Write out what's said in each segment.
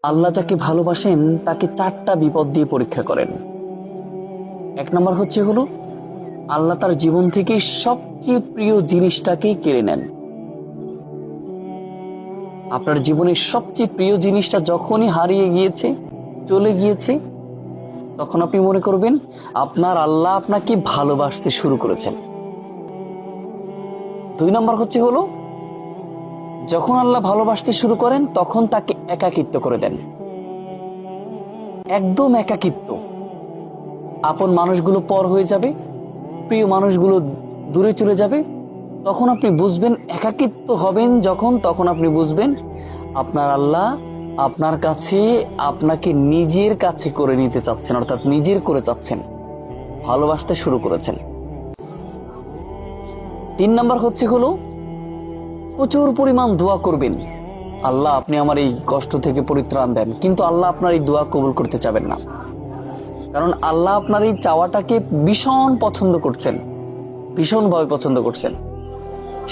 আল্লাহ যাকে ভালোবাসেন তাকে 4টা বিপদ দিয়ে পরীক্ষা করেন। 1 নম্বর হলো আল্লাহ তার জীবন থেকে সবচেয়ে প্রিয় জিনিসটাকে কেড়ে নেন। আপনার জীবনের সবচেয়ে প্রিয় জিনিসটা যখনই হারিয়ে গিয়েছে, চলে গিয়েছে, তখন আপনি মনে করবেন আপনার আল্লাহ আপনাকে ভালোবাসতে শুরু করেছেন। 2 নম্বর হলো যখন আল্লাহ ভালোবাসতে শুরু করেন তখন তাকে একাকিত্ব করে দেন, একদম একাকিত্ব। আপন মানুষগুলো পর হয়ে যাবে, প্রিয় মানুষগুলো দূরে চলে যাবে। তখন আপনি বুঝবেন, একাকিত্ব হবেন যখন, তখন আপনি বুঝবেন আপনার আল্লাহ আপনার কাছে আপনাকে নিজের কাছে করে নিতে চাচ্ছেন, অর্থাৎ নিজের করে চাচ্ছেন, ভালোবাসতে শুরু করেছেন। 3 নম্বর হলো প্রচুর পরিমাণ দোয়া করবেন, আল্লাহ আপনি আমার এই কষ্ট থেকে পরিত্রাণ দেন, কিন্তু আল্লাহ আপনার এই দোয়া কবুল করতে চাবেন না। কারণ আল্লাহ আপনার এই চাওয়াটাকে ভীষণ পছন্দ করছেন, ভীষণভাবে পছন্দ করছেন।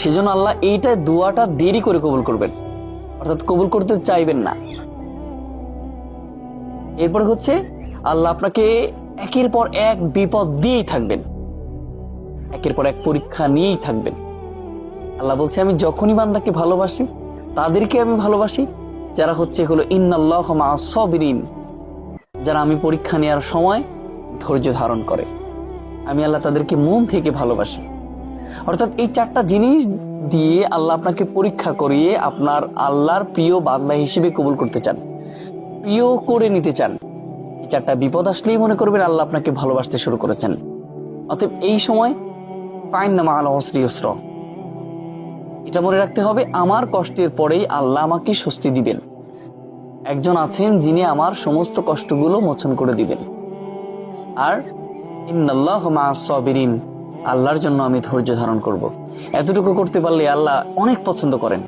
সেজন্য আল্লাহ এইটা দোয়াটা দেরি করে কবুল করবেন, অর্থাৎ কবুল করতে চাইবেন না। এরপরে আল্লাহ আপনাকে একের পর এক বিপদ দিয়েই থাকবেন, একের পর এক পরীক্ষা নিয়েই থাকবেন। আল্লাহ বলছে, আমি যখনই বান্দাকে ভালোবাসি তাদেরকে আমি ভালোবাসি যারা হলো ইন্নাল্লাহু মাআস সাবিরিন, যারা আমি পরীক্ষা নেওয়ার সময় ধৈর্য ধারণ করে। আমি আল্লাহ তাদেরকে মন থেকে ভালোবাসি। অর্থাৎ এই 4টা জিনিস দিয়ে আল্লাহ আপনাকে পরীক্ষা করিয়ে আপনার আল্লাহর প্রিয় বান্দা হিসেবে কবুল করতে চান, প্রিয় করে নিতে চান। এই 4টা বিপদ আসলেই মনে করবেন আল্লাহ আপনাকে ভালোবাসতে শুরু করেছেন। অতএব এই সময় ফাইন্না মা'আল উসরি ইউসরা, এটা মনে রাখতে হবে, আমার কষ্টের পরেই আল্লাহ আমাকে স্বস্তি দিবেন। একজন আছেন যিনি আমার সমস্ত কষ্টগুলো মোচন করে দিবেন। আর ইন্নাল্লাহু মাআস সাবিরিন, আল্লাহর জন্য আমি ধৈর্য ধারণ করব। এতটুকু করতে পারলে আল্লাহ অনেক পছন্দ করেন।